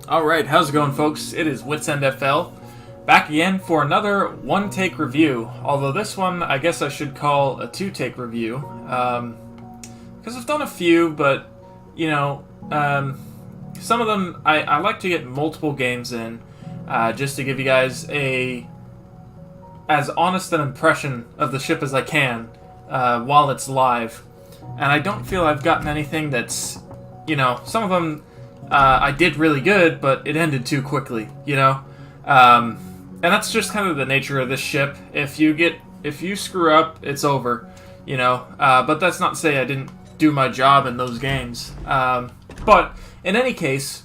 Alright, how's it going, folks? It is Wits End FL, back again for another one-take review. Although this one, I guess I should call a two-take review. Because I've done a few, but, you know, some of them, I like to get multiple games in, just to give you guys as honest an impression of the ship as I can, while it's live. And I don't feel I've gotten anything that's, you know, some of them I did really good, but it ended too quickly, you know? And that's just kind of the nature of this ship. If you screw up, it's over, you know? But that's not to say I didn't do my job in those games. But in any case,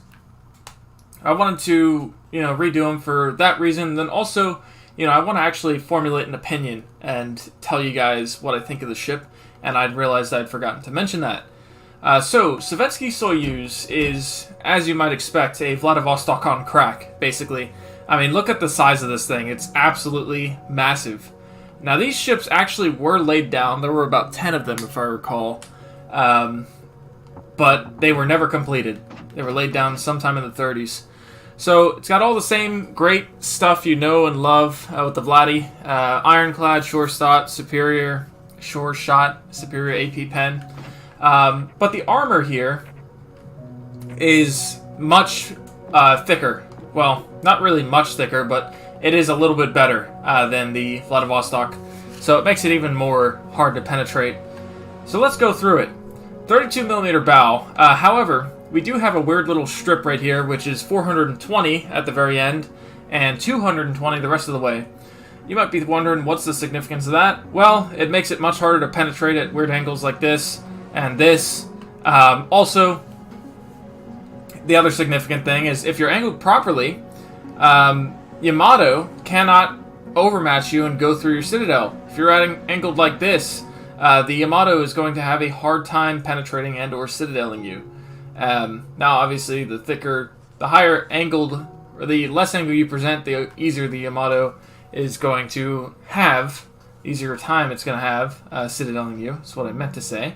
I wanted to, you know, redo them for that reason. Then also, you know, I want to actually formulate an opinion and tell you guys what I think of the ship. And I'd realized I'd forgotten to mention that. So, Sovetsky Soyuz is, as you might expect, a Vladivostok on crack, basically. I mean, look at the size of this thing. It's absolutely massive. Now, these ships actually were laid down. There were about 10 of them, if I recall. But they were never completed. They were laid down sometime in the 30s. So, it's got all the same great stuff you know and love with the Vladdy. Ironclad, sure shot, superior AP pen. But the armor here is much thicker. Well, not really much thicker, but it is a little bit better than the Vladivostok. So it makes it even more hard to penetrate. So let's go through it. 32mm bow. However, we do have a weird little strip right here, which is 420 at the very end, and 220 the rest of the way. You might be wondering, what's the significance of that? Well, it makes it much harder to penetrate at weird angles like this and this. Also, the other significant thing is if you're angled properly, Yamato cannot overmatch you and go through your citadel. If you're angled like this, the Yamato is going to have a hard time penetrating and or citadeling you. Now, obviously, the higher angled, or the less angle you present, the easier the Yamato is going to have, easier time it's going to have citadeling you. That's what I meant to say.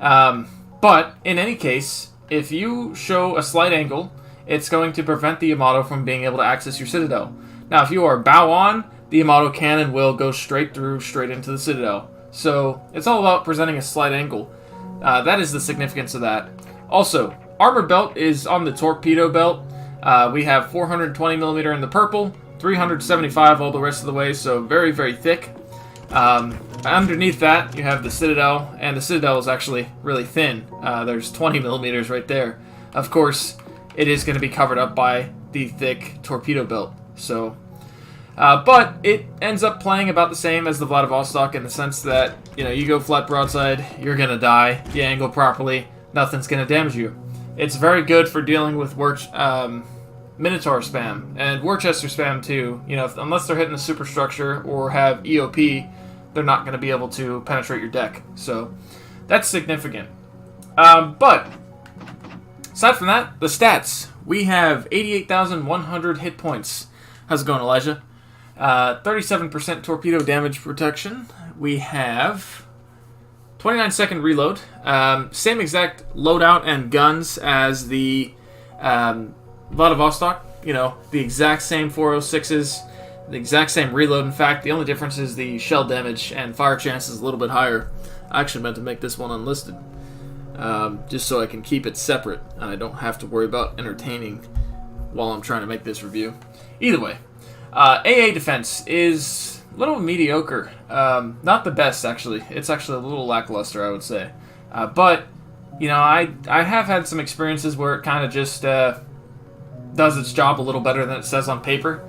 But in any case, if you show a slight angle, it's going to prevent the Yamato from being able to access your citadel. Now, if you are bow on, the Yamato can and will go straight into the citadel. So it's all about presenting a slight angle. That is the significance of that. Also, armor belt is on the torpedo belt. We have 420mm in the purple, 375 all the rest of the way, so very, very thick. Underneath that, you have the citadel, and the citadel is actually really thin. There's 20mm right there. Of course, it is going to be covered up by the thick torpedo belt. So, but it ends up playing about the same as the Vladivostok in the sense that, you know, you go flat broadside, you're going to die. You angle properly, nothing's going to damage you. It's very good for dealing with Minotaur spam, and Worcester spam too. You know, unless they're hitting a superstructure or have EOP, they're not going to be able to penetrate your deck. So that's significant. But aside from that, the stats. We have 88,100 hit points. How's it going, Elijah? 37% torpedo damage protection. We have 29-second reload. Same exact loadout and guns as the Vladivostok. You know, the exact same 406s. The exact same reload. In fact, the only difference is the shell damage and fire chance is a little bit higher. I actually meant to make this one unlisted, just so I can keep it separate and I don't have to worry about entertaining while I'm trying to make this review. Either way, AA defense is a little mediocre. Not the best, actually. It's actually a little lackluster, I would say. But, you know, I have had some experiences where it kind of just does its job a little better than it says on paper.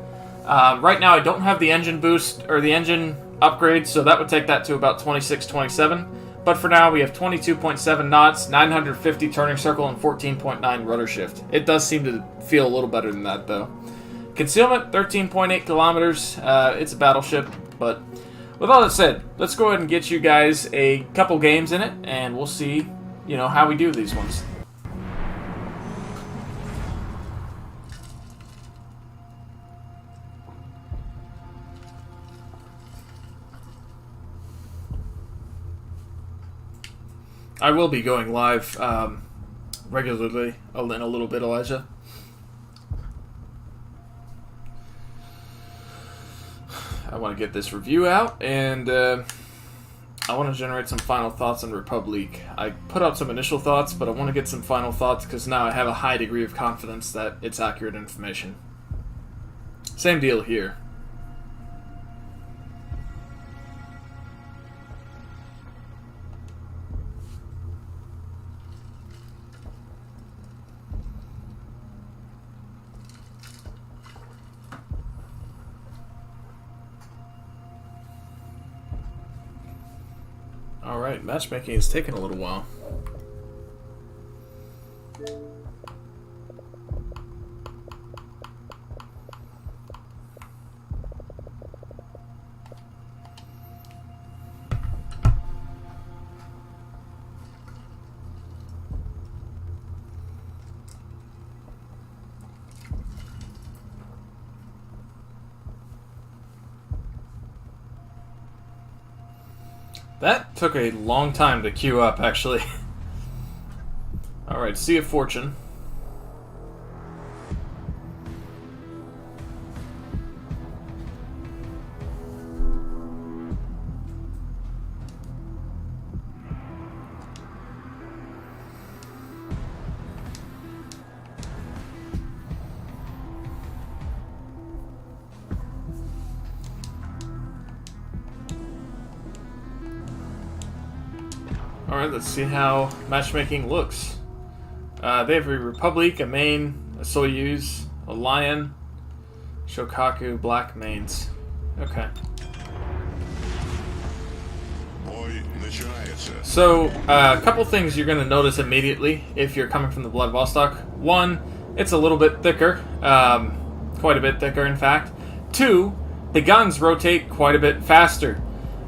Right now I don't have the engine boost or the engine upgrade, so that would take that to about 26, 27. But for now we have 22.7 knots, 950 turning circle, and 14.9 rudder shift. It does seem to feel a little better than that though. Concealment, 13.8 kilometers. It's a battleship, but with all that said, let's go ahead and get you guys a couple games in it, and we'll see, you know, how we do these ones. I will be going live regularly in a little bit, Elijah. I want to get this review out, and I want to generate some final thoughts on Republic. I put out some initial thoughts, but I want to get some final thoughts because now I have a high degree of confidence that it's accurate information. Same deal here. Alright, matchmaking is taking a little while. That took a long time to queue up, actually. Alright, Sea of Fortune. Alright, let's see how matchmaking looks. They have a Republic, a main, a Soyuz, a Lion, Shokaku, black mains. Okay. So, a couple things you're going to notice immediately if you're coming from the Blood Vostok. One, it's a little bit thicker. Quite a bit thicker, in fact. Two, the guns rotate quite a bit faster.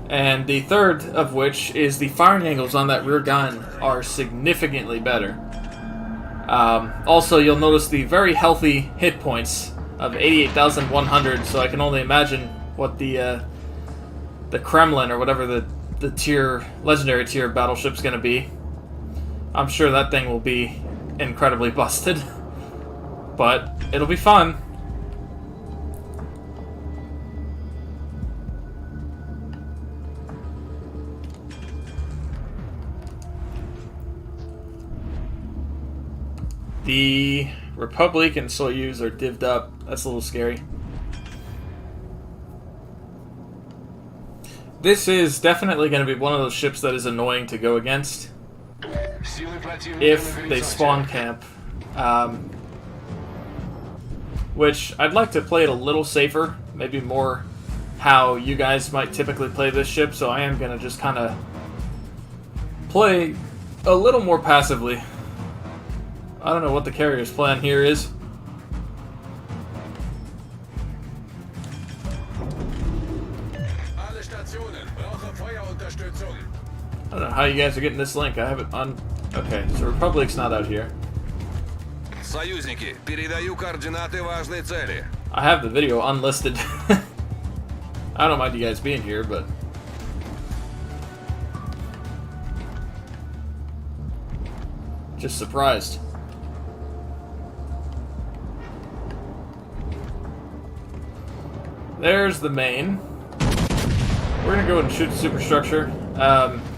And the third of which is the firing angles on that rear gun are significantly better. Also, you'll notice the very healthy hit points of 88,100, so I can only imagine what the Kremlin, or whatever the tier, legendary tier battleship's going to be. I'm sure that thing will be incredibly busted, but it'll be fun. The Republic and Soyuz are divvied up. That's a little scary. This is definitely going to be one of those ships that is annoying to go against if they spawn camp. Which, I'd like to play it a little safer. Maybe more how you guys might typically play this ship, so I am going to just kind of play a little more passively. I don't know what the carrier's plan here is. I don't know how you guys are getting this link. I have it on... Okay, so Republic's not out here. Союзники, передаю координаты важной цели. I have the video unlisted. I don't mind you guys being here, but... just surprised. There's the main. We're gonna go and shoot the superstructure.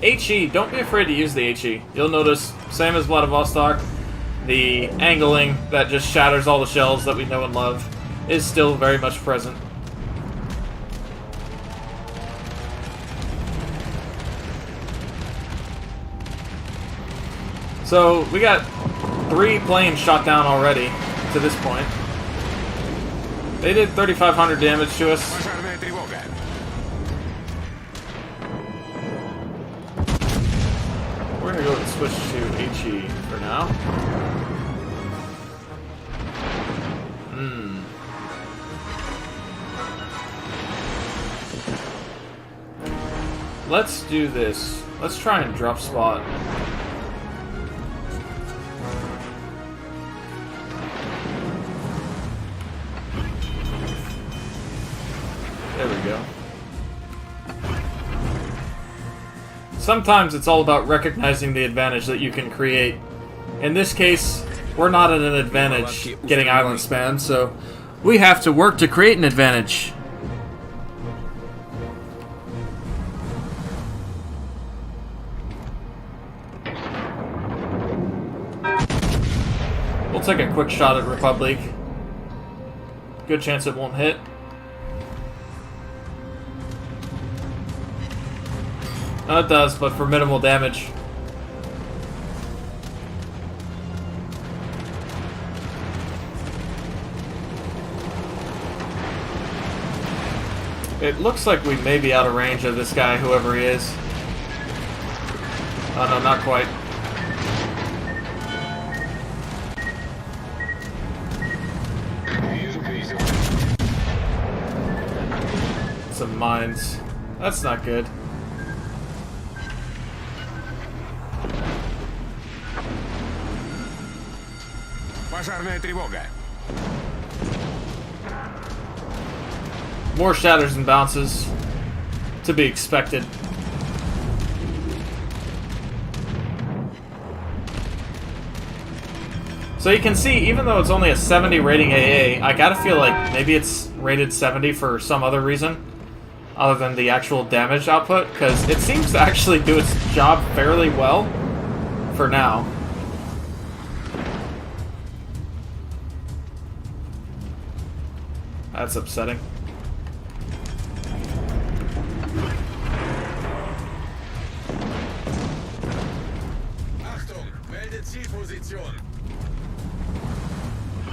HE, don't be afraid to use the HE. You'll notice, same as Vladivostok, the angling that just shatters all the shells that we know and love is still very much present. So, we got 3 planes shot down already to this point. They did 3,500 damage to us. We're gonna go and switch to HE for now. Let's do this. Let's try and drop spot. There we go. Sometimes it's all about recognizing the advantage that you can create. In this case, we're not at an advantage getting island span, so we have to work to create an advantage. We'll take a quick shot at Republic. Good chance it won't hit. No, it does, but for minimal damage. It looks like we may be out of range of this guy, whoever he is. Oh no, not quite. Some mines. That's not good. Пожарная тревога. More shatters and bounces. To be expected. So you can see, even though it's only a 70 rating AA, I gotta feel like maybe it's rated 70 for some other reason, other than the actual damage output, because it seems to actually do its job fairly well for now. That's upsetting.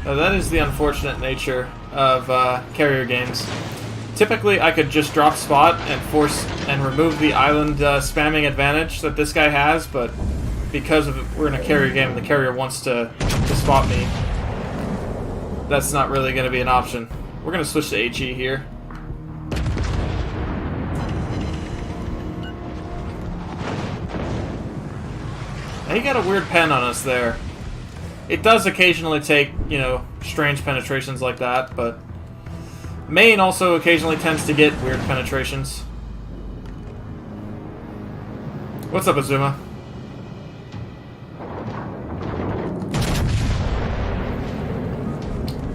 Now that is the unfortunate nature of carrier games. Typically, I could just drop spot and force and remove the island spamming advantage that this guy has, but because we're in a carrier game and the carrier wants to spot me, that's not really going to be an option. We're going to switch to HE here. He got a weird pen on us there. It does occasionally take, you know, strange penetrations like that, but main also occasionally tends to get weird penetrations. What's up, Azuma?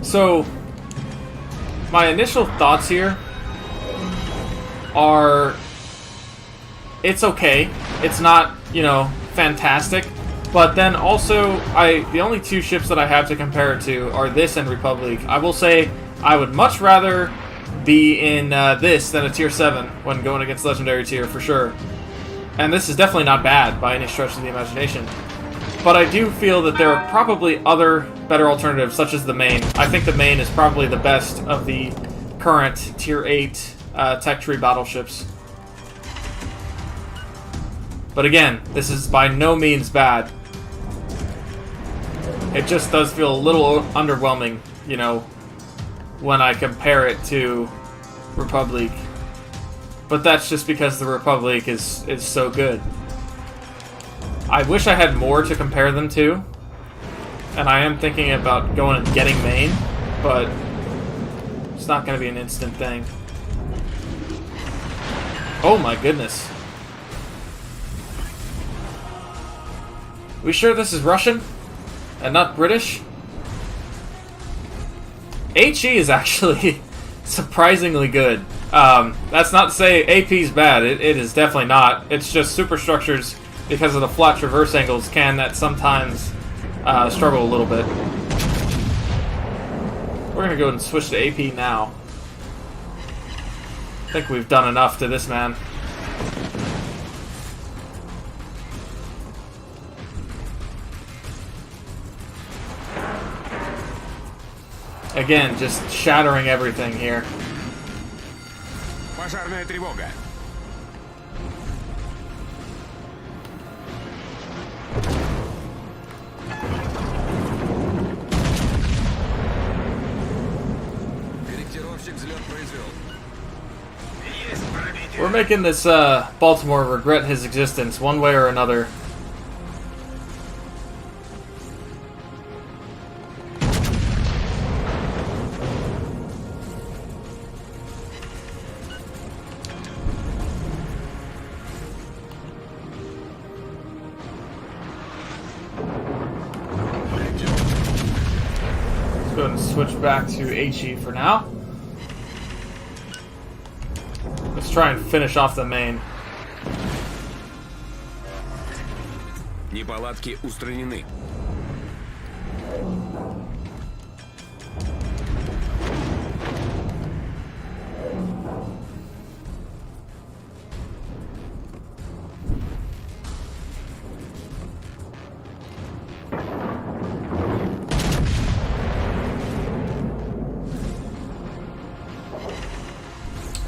So, my initial thoughts here are, it's okay. It's not, you know, fantastic. But then also, the only two ships that I have to compare it to are this and Republic. I will say I would much rather be in this than a tier 7 when going against legendary tier, for sure. And this is definitely not bad by any stretch of the imagination. But I do feel that there are probably other better alternatives, such as the main. I think the main is probably the best of the current tier 8 tech tree battleships. But again, this is by no means bad. It just does feel a little underwhelming, you know, when I compare it to Republic. But that's just because the Republic is so good. I wish I had more to compare them to. And I am thinking about going and getting main, but it's not going to be an instant thing. Oh my goodness. We sure this is Russian? And not British? HE is actually surprisingly good. That's not to say AP's bad. It is definitely not. It's just superstructures, because of the flat traverse angles, can that sometimes struggle a little bit. We're going to go ahead and switch to AP now. I think we've done enough to this man. Again, just shattering everything here. Пожарная тревога. Корректировщик взлет произвел. We're making this Baltimore regret his existence one way or another. Go ahead and switch back to HE for now. Let's try and finish off the main. Неполадки устранены.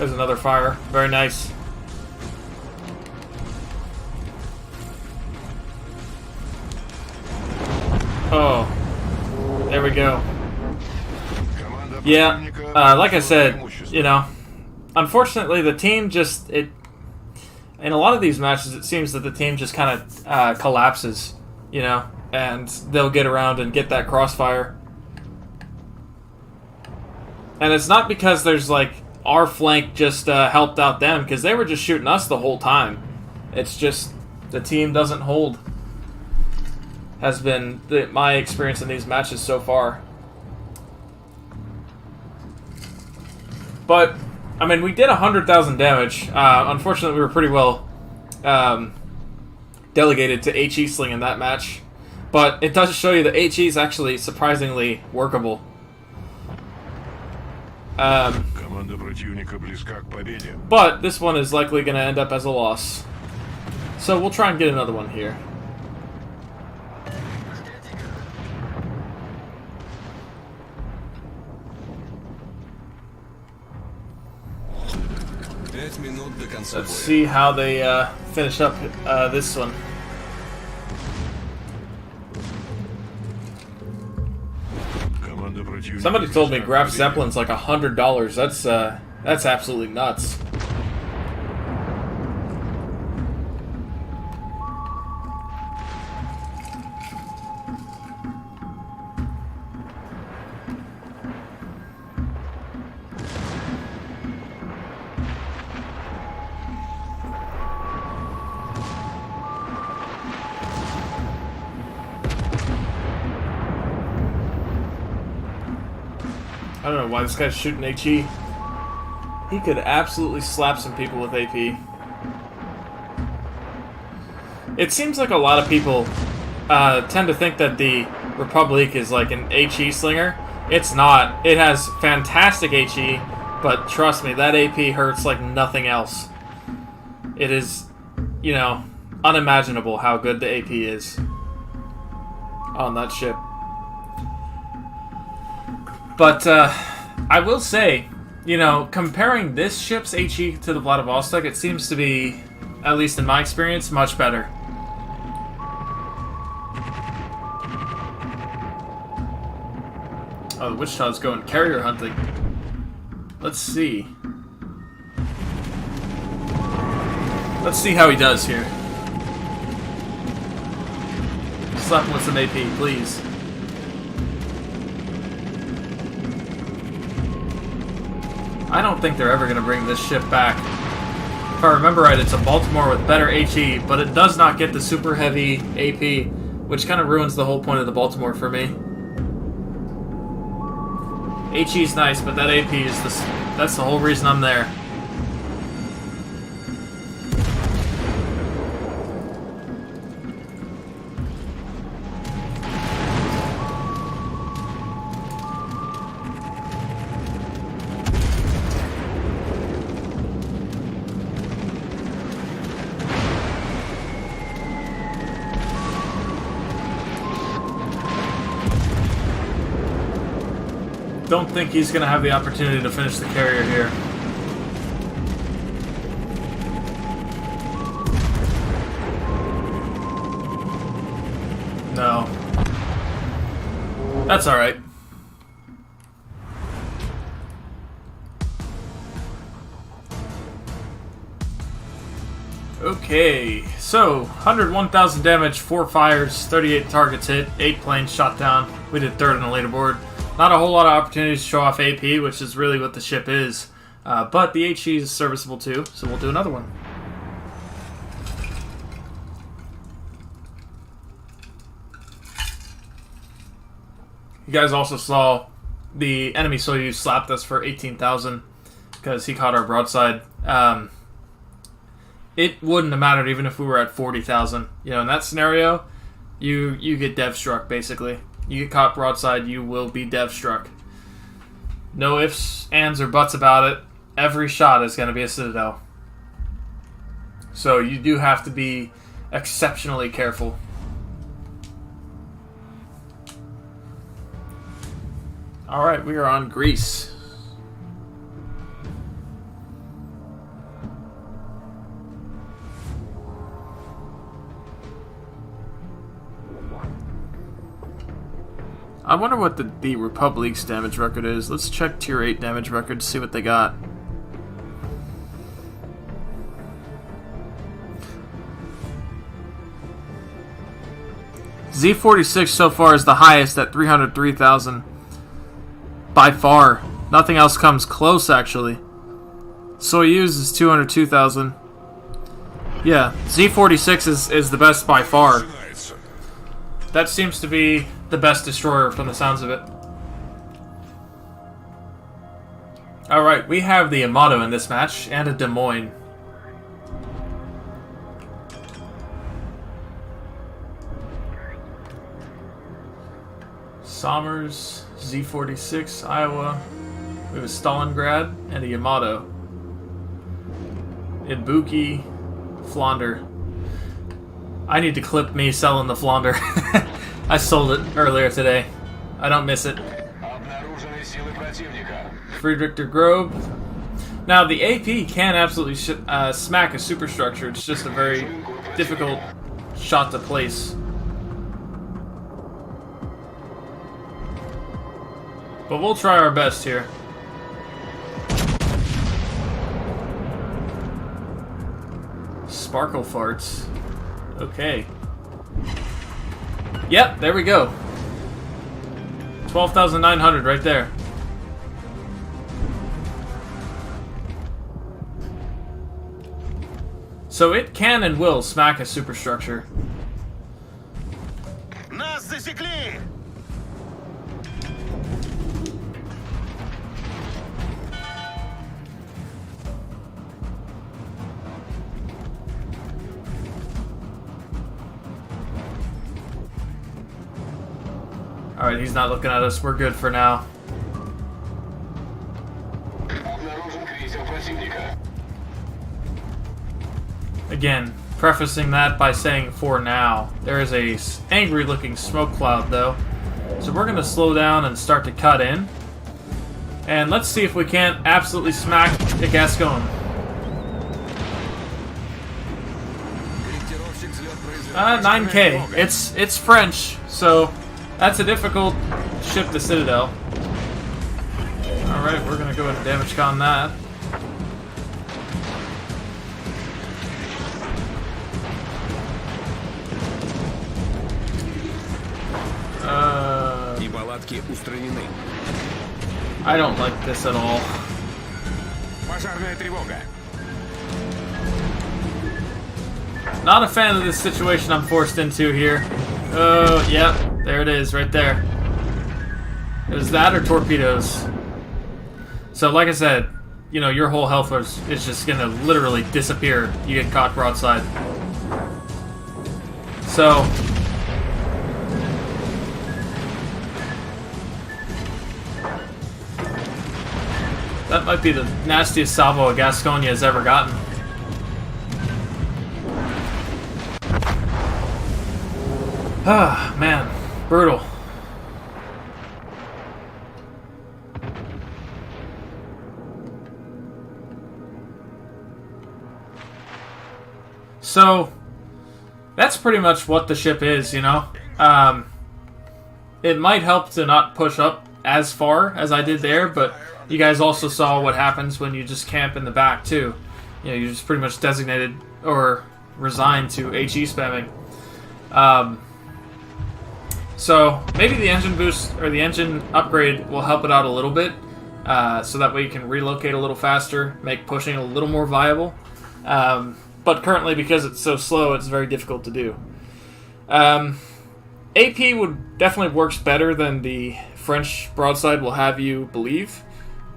There's another fire. Very nice. Oh. There we go. Yeah, like I said, you know, unfortunately the team just, in a lot of these matches it seems that the team just kind of collapses, you know, and they'll get around and get that crossfire. And it's not because there's like, our flank just helped out them, because they were just shooting us the whole time. It's just, the team doesn't hold. Has been my experience in these matches so far. But, I mean, we did 100,000 damage. Unfortunately, we were pretty well delegated to HE Sling in that match. But it does show you that HE is actually surprisingly workable. But this one is likely going to end up as a loss. So we'll try and get another one here. Let's see how they finish up this one. Somebody told me Graf Zeppelin's like $100. That's absolutely nuts. I don't know why this guy's shooting HE. He could absolutely slap some people with AP. It seems like a lot of people tend to think that the Republic is like an HE slinger. It's not. It has fantastic HE, but trust me, that AP hurts like nothing else. It is, you know, unimaginable how good the AP is on that ship. But I will say, you know, comparing this ship's HE to the Vladivostok, it seems to be, at least in my experience, much better. Oh, the Wichita's going carrier hunting. Let's see. Let's see how he does here. Slap him with some AP, please. I don't think they're ever going to bring this ship back. If I remember right, it's a Baltimore with better HE, but it does not get the super heavy AP, which kind of ruins the whole point of the Baltimore for me. HE's nice, but that AP is that's the whole reason I'm there. Don't think he's going to have the opportunity to finish the carrier here. No. That's alright. Okay, so 101,000 damage, 4 fires, 38 targets hit, 8 planes shot down. We did third on the leaderboard. Not a whole lot of opportunities to show off AP, which is really what the ship is. But the HE is serviceable too, so we'll do another one. You guys also saw the enemy Soyuz slapped us for 18,000 because he caught our broadside. It wouldn't have mattered even if we were at 40,000. You know, in that scenario, you get dev struck basically. You get caught broadside, you will be dev struck. No ifs, ands, or buts about it. Every shot is going to be a Citadel. So you do have to be exceptionally careful. Alright, we are on Greece. I wonder what the Republic's damage record is. Let's check Tier 8 damage record to see what they got. Z-46 so far is the highest at 303,000. By far. Nothing else comes close, actually. Soyuz is 202,000. Yeah, Z-46 is the best by far. That seems to be the best destroyer from the sounds of it. Alright, we have the Yamato in this match, and a Des Moines. Somers, Z-46, Iowa. We have a Stalingrad and a Yamato. Ibuki, Flounder. I need to clip me selling the Flounder. I sold it earlier today. I don't miss it. Friedrich der Grobe. Now, the AP can absolutely smack a superstructure. It's just a very difficult shot to place. But we'll try our best here. Sparkle farts. Okay. Yep, there we go. 12,900 right there. So it can and will smack a superstructure. Нас засекли! Alright, he's not looking at us. We're good for now. Again, prefacing that by saying for now. There is a angry looking smoke cloud though. So we're going to slow down and start to cut in. And let's see if we can't absolutely smack the Gascon. 9K. It's French, so that's a difficult ship to Citadel. Alright, we're gonna go ahead and damage con that. I don't like this at all. Пожарная тревога. Not a fan of this situation I'm forced into here. Oh, yep. There it is, right there. Is that or torpedoes? So, like I said, you know, your whole health is just gonna literally disappear. You get caught broadside. So... that might be the nastiest salvo a Gasconia has ever gotten. Ah, man. Brutal. So, that's pretty much what the ship is, you know? It might help to not push up as far as I did there, but you guys also saw what happens when you just camp in the back, too. You know, you're just pretty much designated or resigned to HE spamming. So maybe the engine boost or the engine upgrade will help it out a little bit, so that way you can relocate a little faster, make pushing a little more viable. But currently, because it's so slow, it's very difficult to do. AP would definitely works better than the French broadside will have you believe,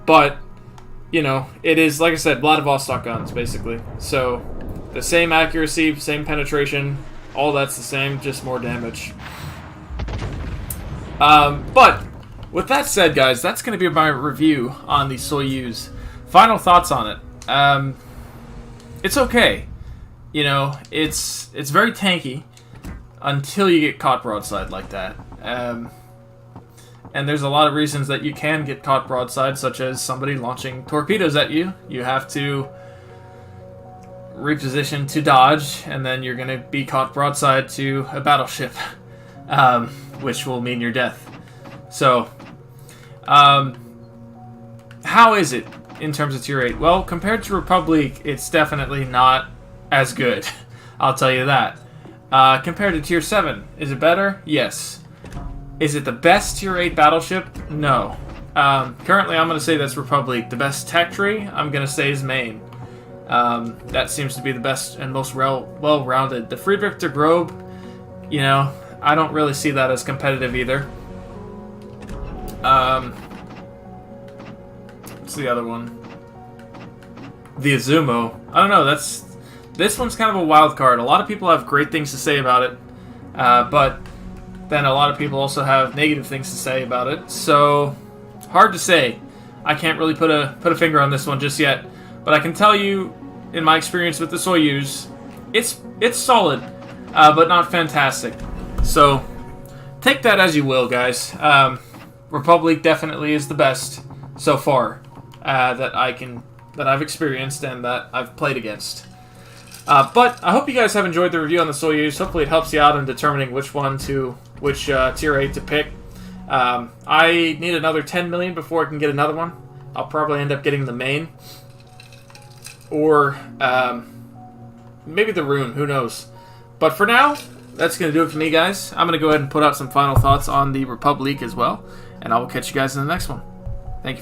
but you know, it is, like I said, a lot of Vostok guns basically. So the same accuracy, same penetration, all that's the same, just more damage. But with that said, guys, that's going to be my review on the Soyuz. Final thoughts on it. It's okay. You know, it's very tanky until you get caught broadside like that. And there's a lot of reasons that you can get caught broadside, such as somebody launching torpedoes at you. You have to reposition to dodge, and then you're going to be caught broadside to a battleship, which will mean your death. So, how is it in terms of tier 8? Well, compared to Republic, it's definitely not as good. I'll tell you that. Compared to tier 7, is it better? Yes. Is it the best tier 8 battleship? No. Currently, I'm going to say that's Republic. The best tech tree, I'm going to say is Maine. That seems to be the best and most well-rounded. The Friedrich der Grobe, you know, I don't really see that as competitive either. What's the other one? The Izumo. I don't know, this one's kind of a wild card. A lot of people have great things to say about it, but then a lot of people also have negative things to say about it. So, hard to say. I can't really put a finger on this one just yet. But I can tell you, in my experience with the Soyuz, it's solid, but not fantastic. So, take that as you will, guys. Republic definitely is the best so far that I've experienced and that I've played against. But I hope you guys have enjoyed the review on the Soyuz. Hopefully it helps you out in determining which tier 8 to pick. I need another 10 million before I can get another one. I'll probably end up getting the main. Or maybe the Rune, who knows. But for now, that's going to do it for me, guys. I'm going to go ahead and put out some final thoughts on the Republic as well. And I will catch you guys in the next one.